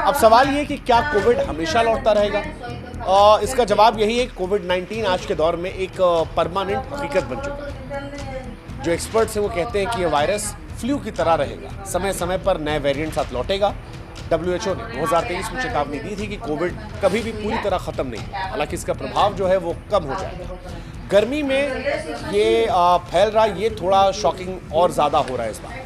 अब सवाल ये कि क्या कोविड हमेशा लौटता रहेगा? इसका जवाब यही है कि कोविड-19 आज के दौर में एक परमानेंट हकीकत बन चुका है। जो एक्सपर्ट्स हैं वो कहते हैं कि ये वायरस फ्लू की तरह रहेगा, समय समय पर नए वेरिएंट साथ लौटेगा। WHO ने 2023 में चेतावनी दी थी कि कोविड कभी भी पूरी तरह खत्म नहीं है, हालांकि इसका प्रभाव जो है वो कम हो जाएगा। गर्मी में ये फैल रहा, ये थोड़ा शॉकिंग और ज़्यादा हो रहा है इस बार।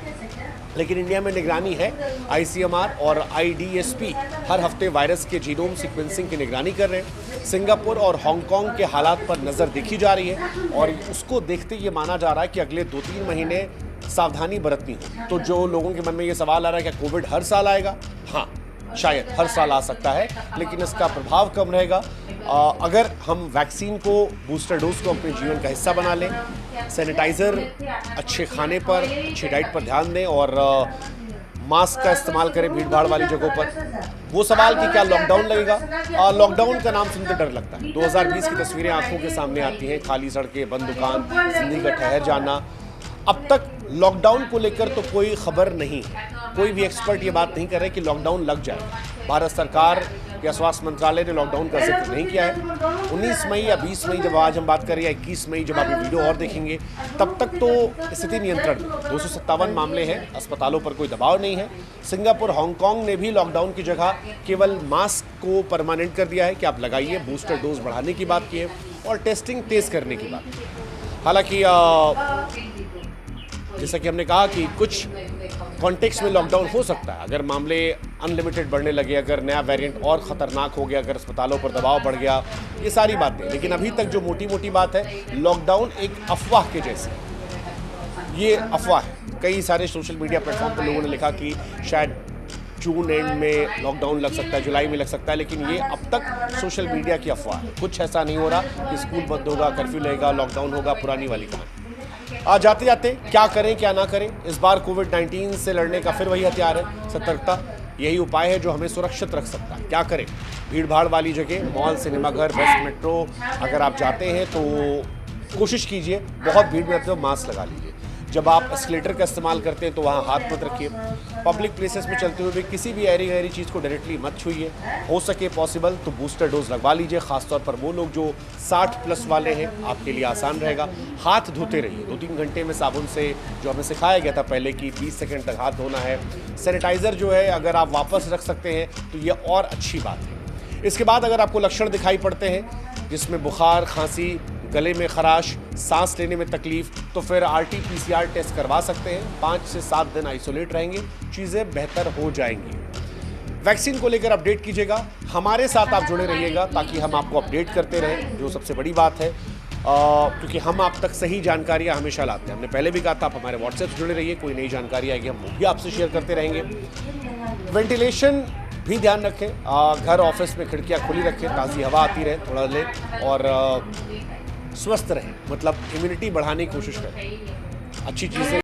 लेकिन इंडिया में निगरानी है। ICMR और IDSP हर हफ्ते वायरस के जीनोम सीक्वेंसिंग की निगरानी कर रहे हैं। सिंगापुर और हांगकांग के हालात पर नज़र देखी जा रही है और उसको देखते ये माना जा रहा है कि अगले 2-3 महीने सावधानी बरतनी हो। तो जो लोगों के मन में ये सवाल आ रहा है कि कोविड हर साल आएगा, हाँ शायद हर साल आ सकता है, लेकिन इसका प्रभाव कम रहेगा अगर हम वैक्सीन को, बूस्टर डोज को अपने जीवन का हिस्सा बना लें, सैनिटाइज़र, अच्छे खाने पर, अच्छी डाइट पर ध्यान दें और मास्क का इस्तेमाल करें भीड़ भाड़ वाली जगहों पर। वो सवाल कि क्या लॉकडाउन लगेगा? लॉकडाउन का नाम सुनते डर लगता है। 2020 की तस्वीरें आंखों के सामने आती हैं, खाली सड़कें, बंद दुकान, जिंदगी का ठहर जाना। अब तक लॉकडाउन को लेकर तो कोई खबर नहीं है, कोई भी एक्सपर्ट ये बात नहीं कर रहे कि लॉकडाउन लग जाए। भारत सरकार या स्वास्थ्य मंत्रालय ने लॉकडाउन का जिक्र नहीं किया है। 19 मई या 20 मई जब आज हम बात करें या 21 मई जब आप ये वीडियो और देखेंगे, तब तक तो स्थिति नियंत्रण में। 257 मामले हैं, अस्पतालों पर कोई दबाव नहीं है। सिंगापुर, हांगकांग ने भी लॉकडाउन की जगह केवल मास्क को परमानेंट कर दिया है कि आप लगाइए, बूस्टर डोज बढ़ाने की बात की है और टेस्टिंग तेज करने की बात की है। हालांकि जैसा कि हमने कहा कि कुछ कॉन्टेक्स्ट में लॉकडाउन हो सकता है, अगर मामले अनलिमिटेड बढ़ने लगे, अगर नया वेरिएंट और ख़तरनाक हो गया, अगर अस्पतालों पर दबाव बढ़ गया, ये सारी बातें। लेकिन अभी तक जो मोटी मोटी बात है, लॉकडाउन एक अफवाह के जैसी, ये अफवाह है। कई सारे सोशल मीडिया प्लेटफॉर्म पर लोगों ने लिखा कि शायद जून एंड में लॉकडाउन लग सकता है, जुलाई में लग सकता है, लेकिन ये अब तक सोशल मीडिया की अफवाह है। कुछ ऐसा नहीं हो रहा कि स्कूल बंद होगा, कर्फ्यू लगेगा, लॉकडाउन होगा, पुरानी वाली कहानी। जाते जाते क्या करें क्या ना करें, इस बार कोविड-19 से लड़ने का फिर वही हथियार है, सतर्कता। यही उपाय है जो हमें सुरक्षित रख सकता है। क्या करें? भीड़ भाड़ वाली जगह, मॉल, सिनेमाघर, बस, मेट्रो, अगर आप जाते हैं तो कोशिश कीजिए बहुत भीड़ में रहते हो मास्क लगा लीजिए। जब आप एस्केलेटर का इस्तेमाल करते हैं तो वहाँ हाथ मत रखिए। पब्लिक प्लेसेस में चलते हुए भी किसी भी ऐरी गैरी चीज़ को डायरेक्टली मत छूइए। हो सके पॉसिबल तो बूस्टर डोज लगवा लीजिए, खासतौर पर वो लोग जो 60+ वाले हैं, आपके लिए आसान रहेगा। हाथ धोते रहिए 2-3 घंटे में साबुन से, जो हमें सिखाया गया था पहले कि 20 सेकेंड तक हाथ धोना है। सैनिटाइज़र जो है अगर आप वापस रख सकते हैं तो ये और अच्छी बात है। इसके बाद अगर आपको लक्षण दिखाई पड़ते हैं जिसमें बुखार, खांसी, गले में खराश, सांस लेने में तकलीफ, तो फिर RT-PCR टेस्ट करवा सकते हैं। 5 से 7 दिन आइसोलेट रहेंगे, चीज़ें बेहतर हो जाएंगी। वैक्सीन को लेकर अपडेट कीजिएगा, हमारे साथ आप जुड़े रहिएगा ताकि हम आपको अपडेट करते रहें, जो सबसे बड़ी बात है, क्योंकि हम आप तक सही जानकारियाँ हमेशा लाते हैं। हमने पहले भी कहा था, आप हमारे व्हाट्सएप से जुड़े रहिए, कोई नई जानकारी आएगी हम वो भी आपसे शेयर करते रहेंगे। वेंटिलेशन भी ध्यान रखें, घर ऑफिस में खिड़कियाँ खुली रखें, ताज़ी हवा आती रहे, थोड़ा लें और स्वस्थ रहें, मतलब इम्यूनिटी बढ़ाने की कोशिश करें। अच्छी चीज़ें